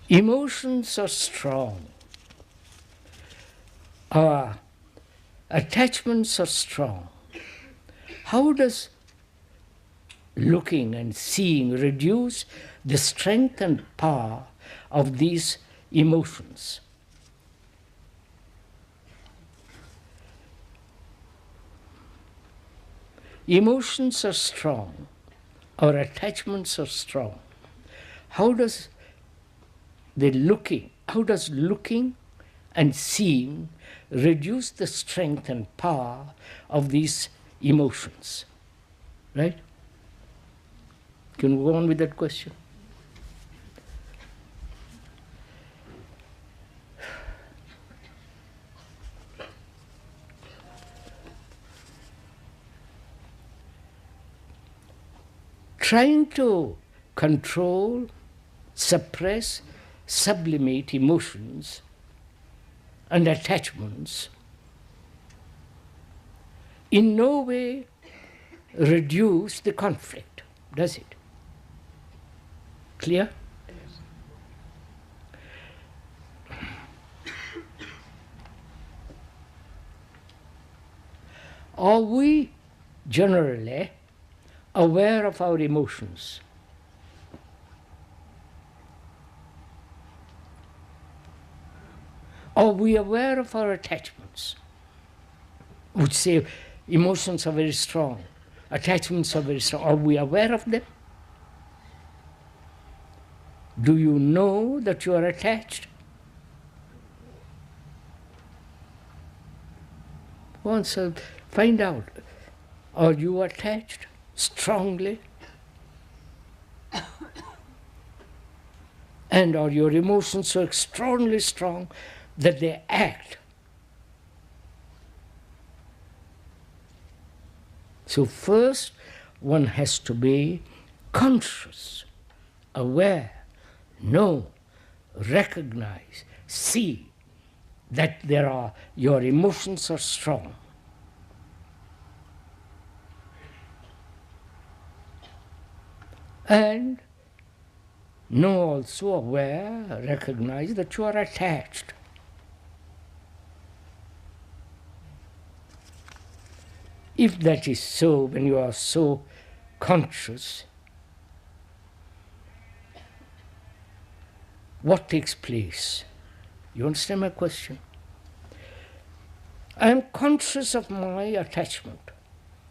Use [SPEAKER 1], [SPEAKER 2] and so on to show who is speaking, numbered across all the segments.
[SPEAKER 1] Emotions are strong. Our attachments are strong. How does looking and seeing reduce the strength and power of these emotions? Emotions are strong. Our attachments are strong. How does looking and seeing reduce the strength and power of these emotions? Right? Can we go on with that question? Trying to control, suppress, sublimate emotions and attachments in no way reduce the conflict, does it? Clear? Are we generally aware of our emotions? Are we aware of our attachments? Which say emotions are very strong, attachments are very strong. Are we aware of them? Do you know that you are attached? Once find out, are you attached strongly? And are your emotions so extraordinarily strong that they act? So first, one has to be conscious, aware, know, recognize, see that your emotions are strong. And know also, aware, recognize that you are attached. If that is so, when you are so conscious, what takes place? You understand my question? I am conscious of my attachment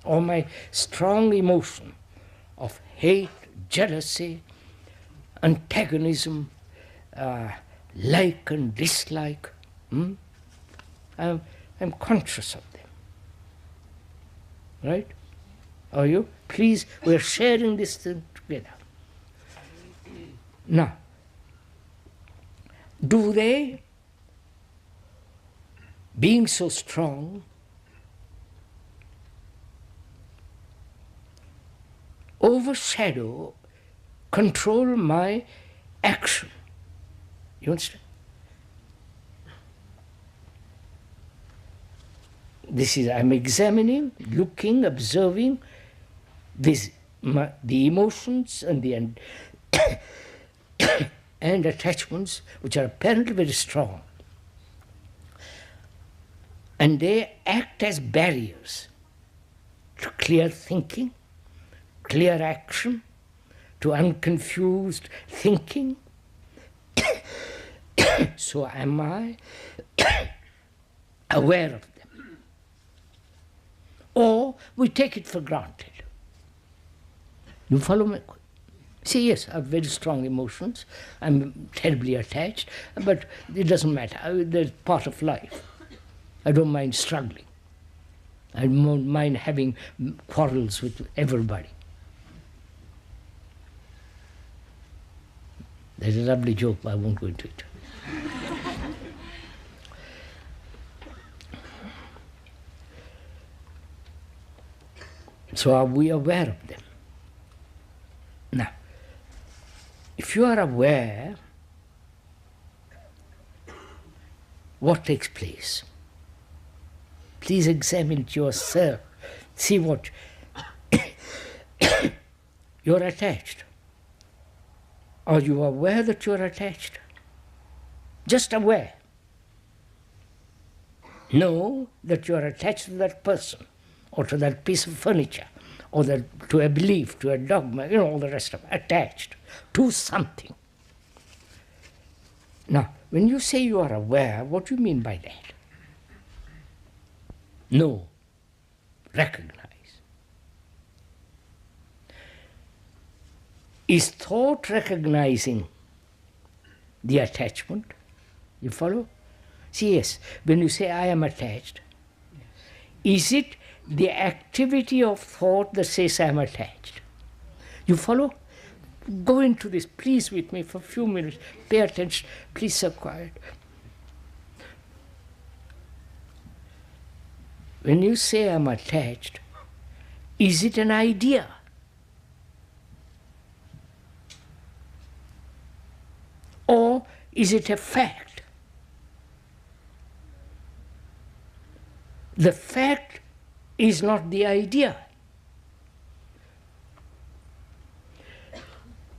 [SPEAKER 1] or my strong emotion of hate, jealousy, antagonism, like and dislike. I'm conscious of them. Right? Are you? Please, we're sharing this thing together. Now, do they, being so strong, overshadow, control my action? You understand? This is, I'm examining, looking, observing the emotions and the and attachments which are apparently very strong. And they act as barriers to clear thinking, clear action, to unconfused thinking. So am I aware of them? Or we take it for granted. You follow me? Say, yes, I have very strong emotions. I'm terribly attached, but it doesn't matter. They're part of life. I don't mind struggling. I don't mind having quarrels with everybody. There's a lovely joke, but I won't go into it. So are we aware of them? Now, if you are aware, what takes place? Please examine it yourself. See what you're attached. Are you aware that you're attached? just aware. Know that you are attached to that person, or to that piece of furniture, or to a belief, to a dogma, all the rest of it, attached to something. Now, when you say you are aware, what do you mean by that? Know, recognize. Is thought recognizing the attachment? You follow? See, yes, when you say I am attached, is it the activity of thought that says I am attached? You follow? Go into this, please, with me for a few minutes. Pay attention. Please, so quiet. When you say I'm attached, is it an idea? Or is it a fact? The fact is not the idea.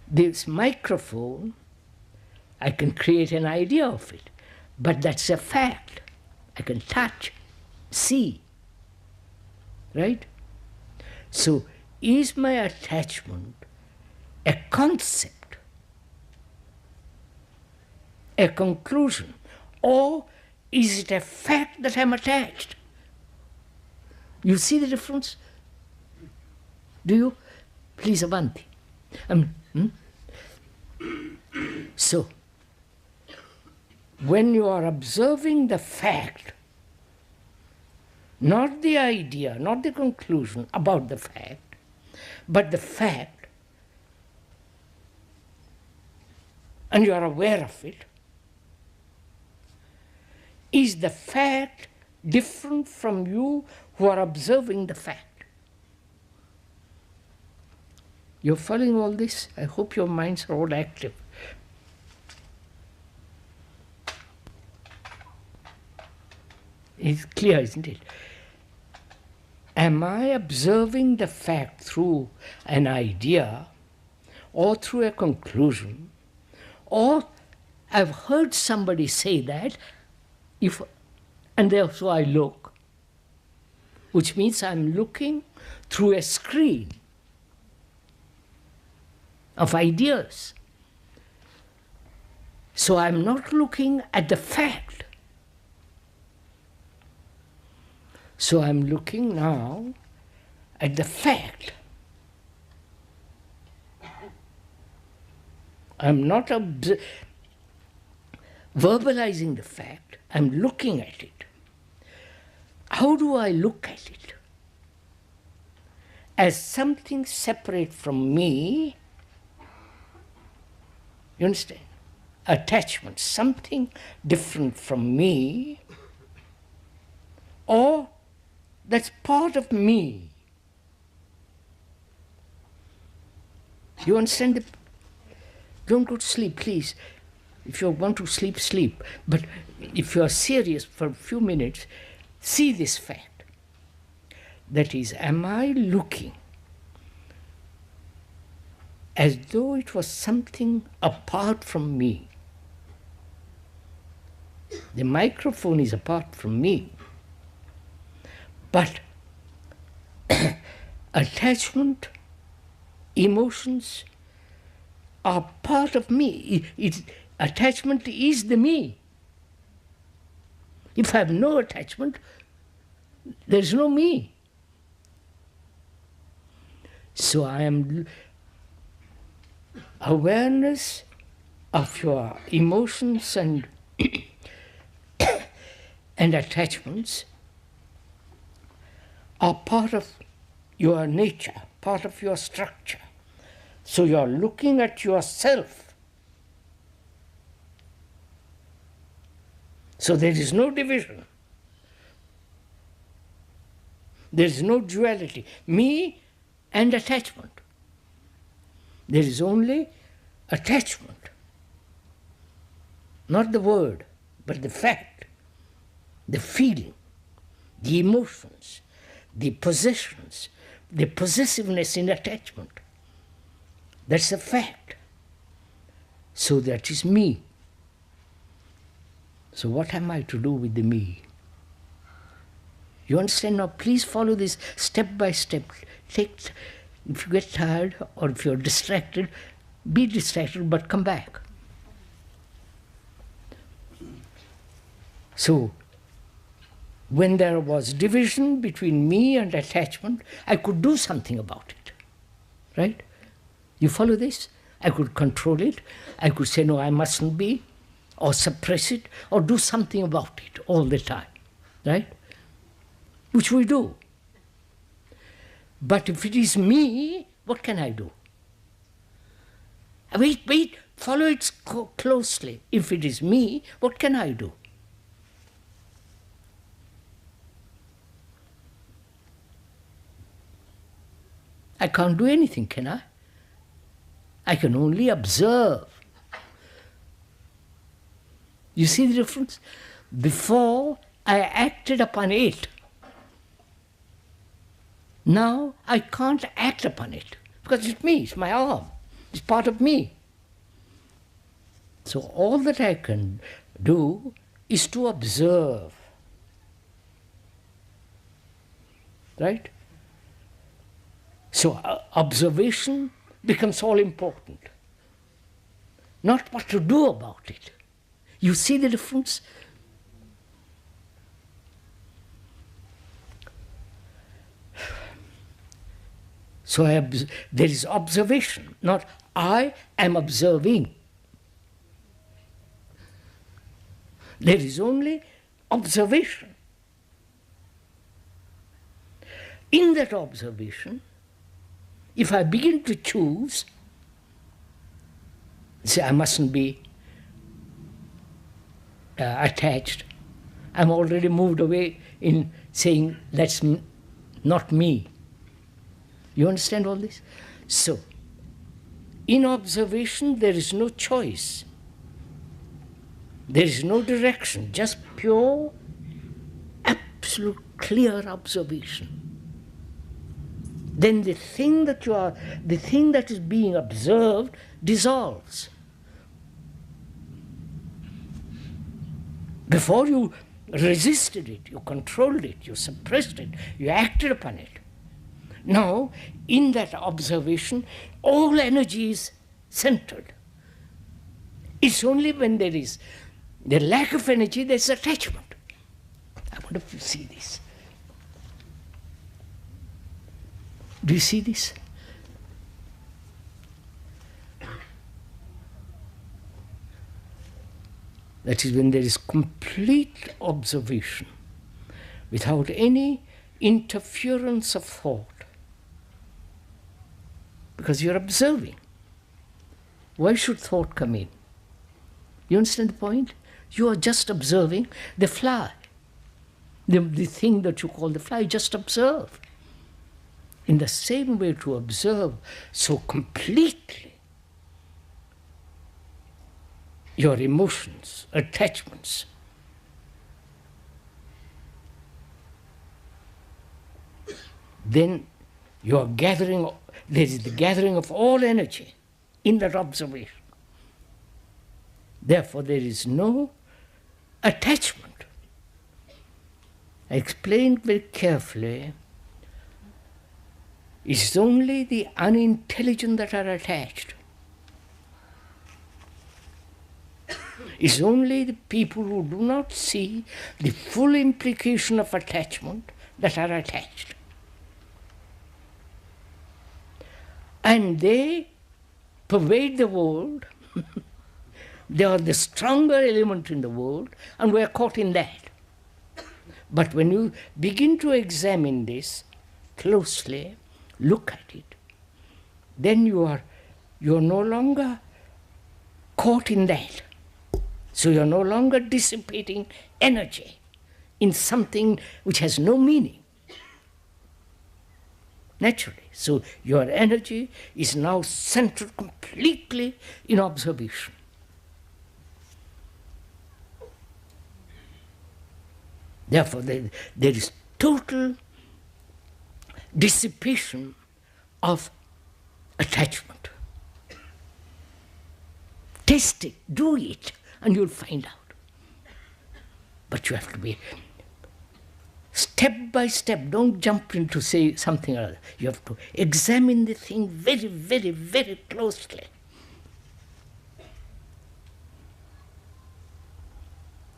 [SPEAKER 1] This microphone, I can create an idea of it, but that's a fact. I can touch, see, right? So is my attachment a concept, a conclusion, or is it a fact that I'm attached? You see the difference? Do you? Please, Avanti. So, when you are observing the fact, not the idea, not the conclusion about the fact, but the fact, and you are aware of it, is the fact different from you who are observing the fact? You're following all this? I hope your minds are all active. It's clear, isn't it? Am I observing the fact through an idea or through a conclusion? Or I've heard somebody say that, and therefore I look, which means I'm looking through a screen of ideas. So I'm not looking at the fact. So I'm looking now at the fact. I'm not verbalizing the fact, I'm looking at it. How do I look at it? As something separate from me. You understand? Attachment, something different from me, or that's part of me. You understand? Don't go to sleep, please. If you want to sleep, sleep. But if you are serious for a few minutes, see this fact. That is, am I looking as though it was something apart from me? The microphone is apart from me. But attachment, emotions are part of me. Attachment is the me. If I have no attachment, there is no me. So I am awareness of your emotions and and attachments are part of your nature, part of your structure. So you are looking at yourself. So there is no division. There is no duality. Me and attachment. There is only attachment. Not the word, but the fact, the feeling, the emotions, the possessions, the possessiveness in attachment. That's a fact. So that is me. So what am I to do with the me? You understand now? Please follow this step by step. If you get tired or if you're distracted, be distracted, but come back. So, when there was division between me and attachment, I could do something about it. Right? You follow this? I could control it. I could say, no, I mustn't be, or suppress it, or do something about it all the time. Right? Which we do. But if it is me, what can I do? Wait, follow it closely. If it is me, what can I do? I can't do anything, can I? I can only observe. You see the difference? Before, I acted upon it. Now, I can't act upon it, because it's me, it's my arm, it's part of me. So all that I can do is to observe. Right? So observation becomes all important. Not what to do about it. You see the difference? So there is observation, not I am observing. There is only observation. In that observation, if I begin to choose, say I mustn't be attached, I'm already moved away in saying that's not me. You understand all this? So, in observation, there is no choice. There is no direction, just pure, absolute, clear observation. Then the thing that is being observed dissolves. Before you resisted it, you controlled it, you suppressed it, you acted upon it. Now, in that observation, all energy is centered. It's only when there is the lack of energy, there's attachment. I want to see this. Do you see this? That is when there is complete observation, without any interference of thought. Because you're observing. Why should thought come in? You understand the point? You are just observing the fly. The thing that you call the fly, just observe. In the same way to observe so completely your emotions, attachments. Then you are gathering, there is the gathering of all energy in that observation. Therefore, there is no attachment. I explained very carefully, it's only the unintelligent that are attached. It's only the people who do not see the full implication of attachment that are attached. And they pervade the world. They are the stronger element in the world, and we are caught in that. But when you begin to examine this closely, look at it, then you are no longer caught in that. So you are no longer dissipating energy in something which has no meaning. Naturally. So your energy is now centered completely in observation. Therefore, there is total dissipation of attachment. Test it, do it, and you'll find out. But you have to be step by step. Don't jump into say something or other. You have to examine the thing very, very, very closely.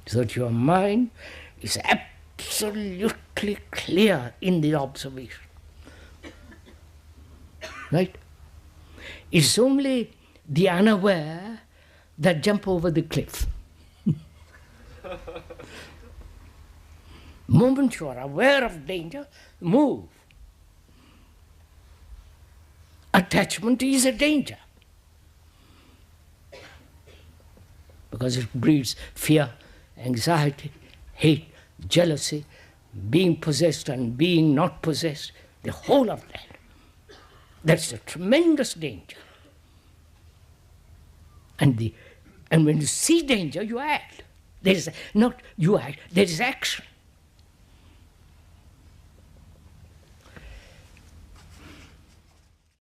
[SPEAKER 1] So that your mind is absolutely clear in the observation. Right? It's only the unaware that jump over the cliff. Moment you are aware of danger, move. Attachment is a danger. Because it breeds fear, anxiety, hate, jealousy, being possessed and being not possessed, the whole of that. That's a tremendous danger. And when you see danger, you act. There is not you act, there is action.